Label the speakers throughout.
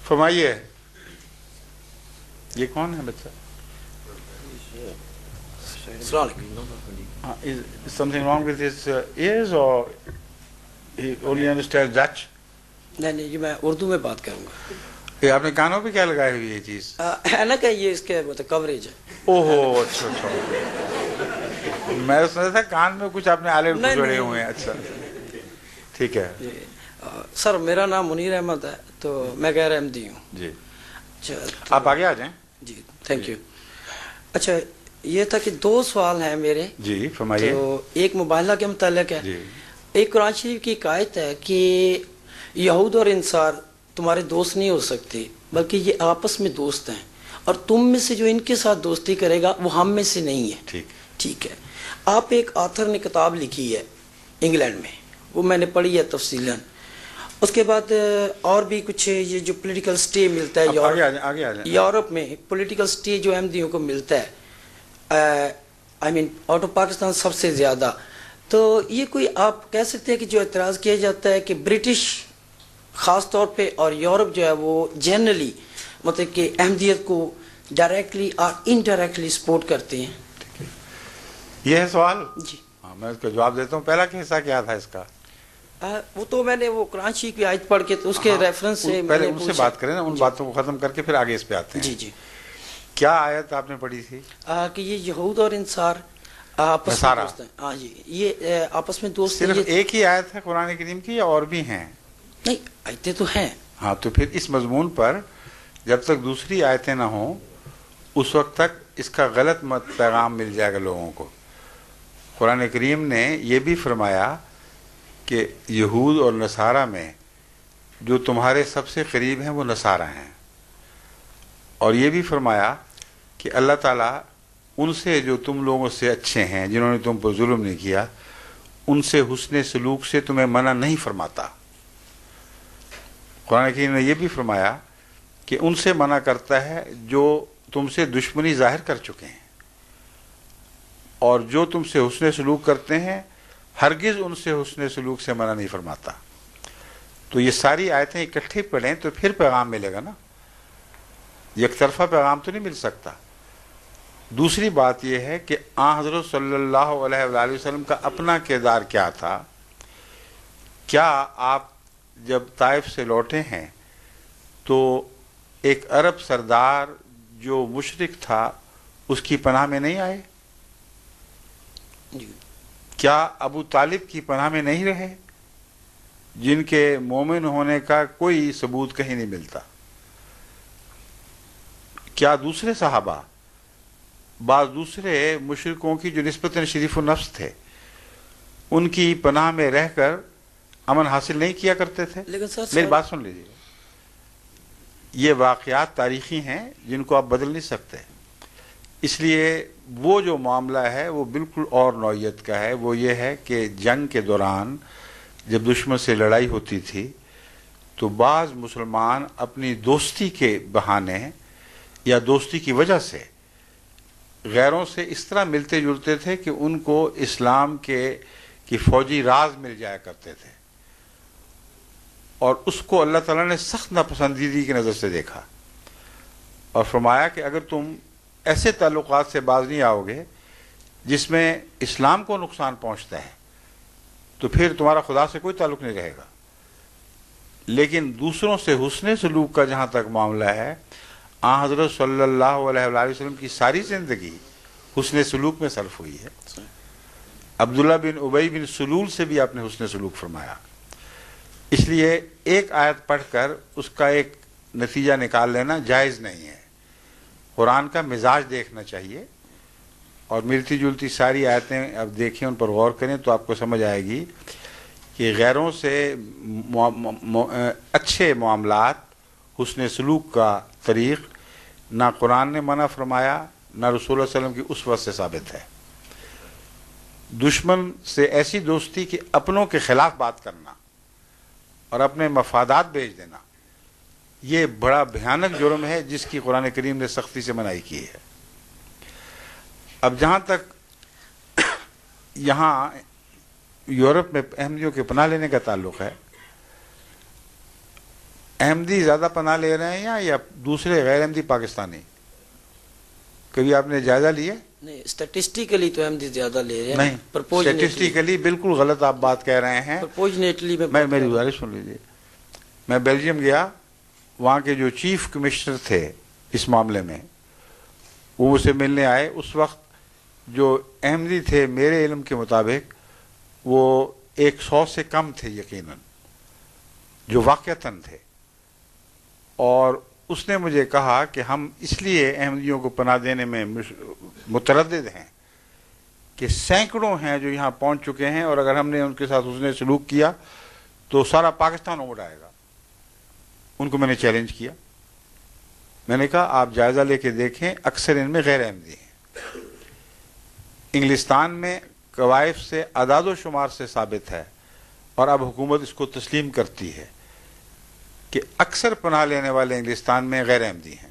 Speaker 1: فرمائیے یہ کون ہے بچہ؟
Speaker 2: السلام علیکم.
Speaker 1: Is something wrong with his ears or he only understands Dutch?
Speaker 2: نہیں نہیں، یہ میں اردو میں بات کروں گا.
Speaker 1: یہ آپ نے کانوں پہ کیا لگائی ہوئی یہ چیز؟
Speaker 2: ہے نا کہ یہ اس کے مطلب کوریج ہے.
Speaker 1: اوہو اچھا اچھا، میں سمجھا تھا کان میں کچھ آپ نے آلے جڑے ہوئے ہیں. اچھا ٹھیک ہے.
Speaker 2: سر میرا نام منیر احمد ہے، تو میں غیر احمدی ہوں.
Speaker 1: جی
Speaker 2: اچھا
Speaker 1: آپ آگے آ جائیں.
Speaker 2: جی تھینک یو. اچھا یہ تھا کہ 2 سوال ہیں میرے.
Speaker 1: جی فرمائیے.
Speaker 2: تو ایک مباہلہ کے متعلق ہے.
Speaker 1: جی
Speaker 2: ایک قرآن شریف کی ایک آیت ہے کہ یہود اور انصار تمہارے دوست نہیں ہو سکتے بلکہ یہ آپس میں دوست ہیں، اور تم میں سے جو ان کے ساتھ دوستی کرے گا وہ ہم میں سے نہیں ہے. ٹھیک ہے. آپ ایک آتھر نے کتاب لکھی ہے انگلینڈ میں، وہ میں نے پڑھی ہے تفصیلاً. اس کے بعد اور بھی کچھ یہ جو پولیٹیکل سٹے ملتا ہے یورپ میں، پولیٹیکل سٹے جو احمدیوں کو ملتا ہے آئی مین آؤٹ آف پاکستان سب سے زیادہ. تو یہ کوئی آپ کہہ سکتے ہیں کہ جو اعتراض کیا جاتا ہے کہ برٹش خاص طور پہ اور یورپ جو ہے وہ جنرلی مطلب کہ احمدیت کو ڈائریکٹلی اور انڈائریکٹلی سپورٹ کرتے ہیں.
Speaker 1: یہ ہے سوال.
Speaker 2: جی
Speaker 1: ہاں میں اس کا جواب دیتا ہوں. پہلا حصہ کیا تھا اس کا؟
Speaker 2: وہ تو میں نے وہ قرآن شریف کی آیت پڑھ کے تو اس کے ریفرنس سے
Speaker 1: پہلے ان سے بات کریں نا، ان باتوں کو ختم کر کے پھر آگے اس پہ آتے ہیں.
Speaker 2: جی جی.
Speaker 1: کیا آیت آپ نے پڑھی تھی؟
Speaker 2: کہ یہ یہود اور انصار آپس میں دوست ہیں. ہاں جی یہ آپس میں دوست ہیں.
Speaker 1: صرف ایک ہی آیت ہے قرآن کریم کی یا اور بھی ہیں؟
Speaker 2: نہیں آیتیں تو ہیں.
Speaker 1: ہاں تو پھر اس مضمون پر جب تک دوسری آیتیں نہ ہوں اس وقت تک اس کا غلط پیغام مل جائے گا لوگوں کو. قرآن کریم نے یہ بھی فرمایا کہ یہود اور نصارہ میں جو تمہارے سب سے قریب ہیں وہ نصارہ ہیں، اور یہ بھی فرمایا کہ اللہ تعالیٰ ان سے جو تم لوگوں سے اچھے ہیں، جنہوں نے تم پر ظلم نہیں کیا، ان سے حسن سلوک سے تمہیں منع نہیں فرماتا. قرآن کریم نے یہ بھی فرمایا کہ ان سے منع کرتا ہے جو تم سے دشمنی ظاہر کر چکے ہیں، اور جو تم سے حسن سلوک کرتے ہیں ہرگز ان سے حسن سلوک سے منع نہیں فرماتا. تو یہ ساری آیتیں اکٹھے پڑھیں تو پھر پیغام ملے گا نا، یک طرفہ پیغام تو نہیں مل سکتا. دوسری بات یہ ہے کہ آن حضرت صلی اللہ علیہ وآلہ وسلم کا اپنا کردار کیا تھا. کیا آپ جب طائف سے لوٹے ہیں تو ایک عرب سردار جو مشرک تھا اس کی پناہ میں نہیں آئے؟ کیا ابو طالب کی پناہ میں نہیں رہے جن کے مومن ہونے کا کوئی ثبوت کہیں نہیں ملتا؟ کیا دوسرے صحابہ بعض دوسرے مشرکوں کی جو نسبتاً شریف النفس تھے ان کی پناہ میں رہ کر امن حاصل نہیں کیا کرتے تھے؟ میری بات سن لیجیے. یہ واقعات تاریخی ہیں جن کو آپ بدل نہیں سکتے، اس لیے وہ جو معاملہ ہے وہ بالکل اور نوعیت کا ہے. وہ یہ ہے کہ جنگ کے دوران جب دشمن سے لڑائی ہوتی تھی تو بعض مسلمان اپنی دوستی کے بہانے یا دوستی کی وجہ سے غیروں سے اس طرح ملتے جلتے تھے کہ ان کو اسلام کی فوجی راز مل جایا کرتے تھے، اور اس کو اللہ تعالیٰ نے سخت ناپسندیدگی کی نظر سے دیکھا اور فرمایا کہ اگر تم ایسے تعلقات سے باز نہیں آؤ گے جس میں اسلام کو نقصان پہنچتا ہے تو پھر تمہارا خدا سے کوئی تعلق نہیں رہے گا. لیکن دوسروں سے حسن سلوک کا جہاں تک معاملہ ہے، آن حضرت صلی اللہ علیہ وآلہ وسلم کی ساری زندگی حسن سلوک میں صرف ہوئی ہے. عبداللہ بن ابی بن سلول سے بھی آپ نے حسن سلوک فرمایا. اس لیے ایک آیت پڑھ کر اس کا ایک نتیجہ نکال لینا جائز نہیں ہے. قرآن کا مزاج دیکھنا چاہیے، اور ملتی جلتی ساری آیتیں اب دیکھیں، ان پر غور کریں تو آپ کو سمجھ آئے گی کہ غیروں سے اچھے معاملات، حسن سلوک کا طریق نہ قرآن نے منع فرمایا نہ رسول اللہ علیہ وسلم کی اسوہ سے ثابت ہے. دشمن سے ایسی دوستی کہ اپنوں کے خلاف بات کرنا اور اپنے مفادات بیچ دینا، یہ بڑا بھیانک جرم ہے جس کی قرآن کریم نے سختی سے منائی کی ہے. اب جہاں تک یہاں یورپ میں احمدیوں کے پناہ لینے کا تعلق ہے، احمدی زیادہ پناہ لے رہے ہیں یا دوسرے غیر احمدی پاکستانی؟ کبھی آپ نے جائزہ لیا؟
Speaker 2: نہیں، اسٹیٹسٹیکلی تو احمدی زیادہ لے رہے ہیں.
Speaker 1: نہیں، اسٹیٹسٹیکلی بالکل غلط آپ بات کہہ رہے ہیں.
Speaker 2: پرپوزنیٹلی
Speaker 1: میں میری گزارش سن لیجیے. میں بیلجیم گیا، وہاں کے جو چیف کمشنر تھے اس معاملے میں وہ مجھ سے ملنے آئے. اس وقت جو احمدی تھے میرے علم کے مطابق وہ 100 سے کم تھے یقیناً، جو واقعتاً تھے. اور اس نے مجھے کہا کہ ہم اس لیے احمدیوں کو پناہ دینے میں متردد ہیں کہ سینکڑوں ہیں جو یہاں پہنچ چکے ہیں، اور اگر ہم نے ان کے ساتھ حسن سلوک کیا تو سارا پاکستان امڑ آئے گا. ان کو میں نے چیلنج کیا. میں نے کہا آپ جائزہ لے کے دیکھیں، اکثر ان میں غیر احمدی ہیں. انگلستان میں قوائف سے اعداد و شمار سے ثابت ہے، اور اب حکومت اس کو تسلیم کرتی ہے کہ اکثر پناہ لینے والے انگلستان میں غیر احمدی ہیں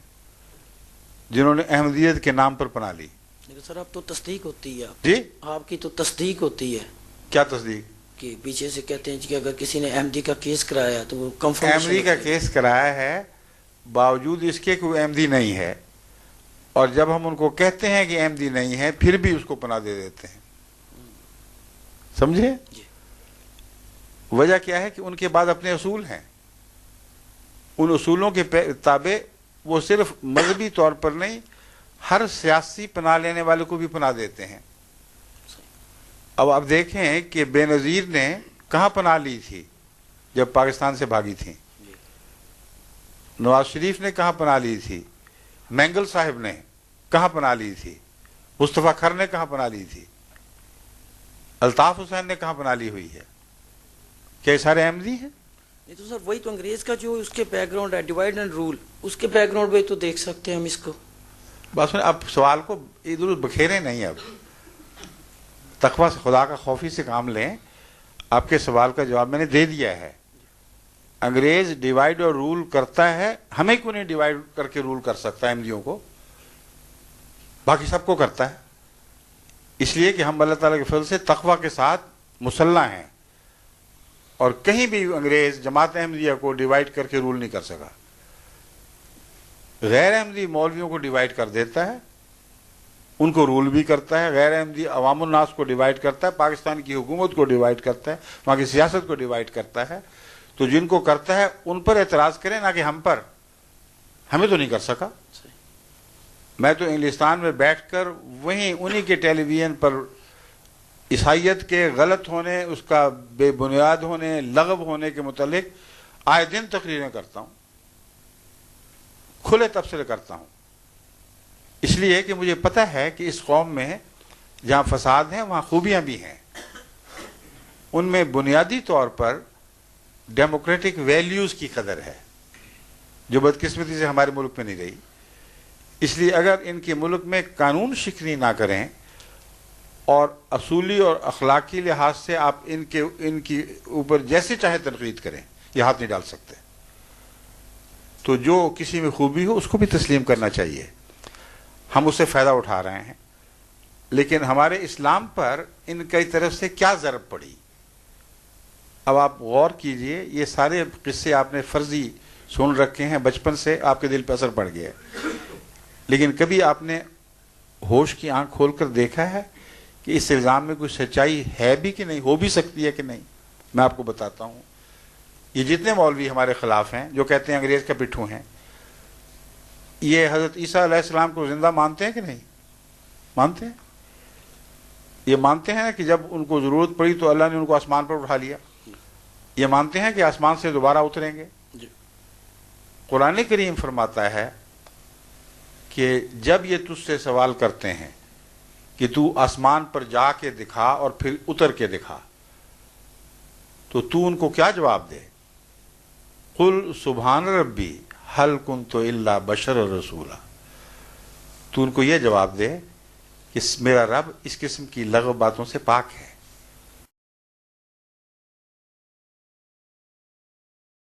Speaker 1: جنہوں نے احمدیت کے نام پر پناہ لی.
Speaker 2: لیکن سر اب تو تصدیق ہوتی ہے.
Speaker 1: جی
Speaker 2: آپ کی تو تصدیق ہوتی ہے.
Speaker 1: کیا تصدیق؟
Speaker 2: کہ پیچھے سے کہتے ہیں کہ اگر کسی نے احمدی کا کیس کرایا تو وہ کنفرم.
Speaker 1: احمدی کا کیس کرایا ہے باوجود اس کے کہ وہ احمدی نہیں ہے، اور جب ہم ان کو کہتے ہیں کہ احمدی نہیں ہے پھر بھی اس کو پناہ دے دیتے ہیں. سمجھے؟
Speaker 2: جی.
Speaker 1: وجہ کیا ہے کہ ان کے بعد اپنے اصول ہیں. ان اصولوں کے تابع وہ صرف مذہبی طور پر نہیں، ہر سیاسی پناہ لینے والے کو بھی پناہ دیتے ہیں. اب آپ دیکھیں کہ بے نظیر نے کہاں پناہ لی تھی جب پاکستان سے بھاگی تھیں. نواز شریف نے کہاں پناہ لی تھی، مینگل صاحب نے کہاں پناہ لی تھی، مصطفیٰ کھر نے کہاں پناہ لی تھی، الطاف حسین نے کہاں پناہ لی ہوئی ہے. کیا یہ سارے احمدی ہیں؟
Speaker 2: نہیں تو سر وہی تو انگریز کا جو اس کے بیک گراؤنڈ ہے، ڈیوائڈ اینڈ رول، اس کے بیک گراؤنڈ میں تو دیکھ سکتے ہیں ہم اس کو.
Speaker 1: بس اب سوال کو ادھر بکھیرے نہیں. اب تقویٰ سے، خدا کا خوفی سے کام لیں. آپ کے سوال کا جواب میں نے دے دیا ہے. انگریز ڈیوائڈ اور رول کرتا ہے، ہمیں کیوں نہیں ڈیوائڈ کر کے رول کر سکتا احمدیوں کو؟ باقی سب کو کرتا ہے. اس لیے کہ ہم اللہ تعالیٰ کے فضل سے تقویٰ کے ساتھ مسلح ہیں، اور کہیں بھی انگریز جماعت احمدیہ کو ڈیوائڈ کر کے رول نہیں کر سکا. غیر احمدی مولویوں کو ڈیوائڈ کر دیتا ہے، ان کو رول بھی کرتا ہے. غیر احمدی عوام الناس کو ڈیوائڈ کرتا ہے، پاکستان کی حکومت کو ڈیوائڈ کرتا ہے، وہاں کی سیاست کو ڈیوائڈ کرتا ہے. تو جن کو کرتا ہے ان پر اعتراض کریں، نہ کہ ہم پر. ہمیں تو نہیں کر سکا. میں تو انگلستان میں بیٹھ کر وہیں انہی کے ٹیلی ویژن پر عیسائیت کے غلط ہونے، اس کا بے بنیاد ہونے، لغو ہونے کے متعلق آئے دن تقریریں کرتا ہوں، کھلے تبصرے کرتا ہوں. اس لیے کہ مجھے پتہ ہے کہ اس قوم میں جہاں فساد ہیں وہاں خوبیاں بھی ہیں. ان میں بنیادی طور پر ڈیموکریٹک ویلیوز کی قدر ہے، جو بدقسمتی سے ہمارے ملک میں نہیں رہی. اس لیے اگر ان کے ملک میں قانون شکنی نہ کریں اور اصولی اور اخلاقی لحاظ سے آپ ان کی اوپر جیسے چاہے تنقید کریں، یہ ہاتھ نہیں ڈال سکتے. تو جو کسی میں خوبی ہو اس کو بھی تسلیم کرنا چاہیے. ہم اس سے فائدہ اٹھا رہے ہیں، لیکن ہمارے اسلام پر ان کی طرف سے کیا ضرب پڑی؟ اب آپ غور کیجئے. یہ سارے قصے آپ نے فرضی سن رکھے ہیں، بچپن سے آپ کے دل پہ اثر پڑ گیا ہے، لیکن کبھی آپ نے ہوش کی آنکھ کھول کر دیکھا ہے کہ اس الزام میں کوئی سچائی ہے بھی کہ نہیں، ہو بھی سکتی ہے کہ نہیں؟ میں آپ کو بتاتا ہوں. یہ جتنے مولوی ہمارے خلاف ہیں جو کہتے ہیں انگریز کا پٹھو ہیں، یہ حضرت عیسیٰ علیہ السلام کو زندہ مانتے ہیں کہ نہیں مانتے ہیں؟ یہ مانتے ہیں کہ جب ان کو ضرورت پڑی تو اللہ نے ان کو آسمان پر اٹھا لیا. یہ مانتے ہیں کہ آسمان سے دوبارہ اتریں گے. قرآن کریم فرماتا ہے کہ جب یہ تجھ سے سوال کرتے ہیں کہ تو آسمان پر جا کے دکھا اور پھر اتر کے دکھا، تو ان کو کیا جواب دے؟ قل سبحان ربی حل کنت الا بشر رسولا. تو ان کو یہ جواب دے کہ میرا رب اس قسم کی لغو باتوں سے پاک ہے.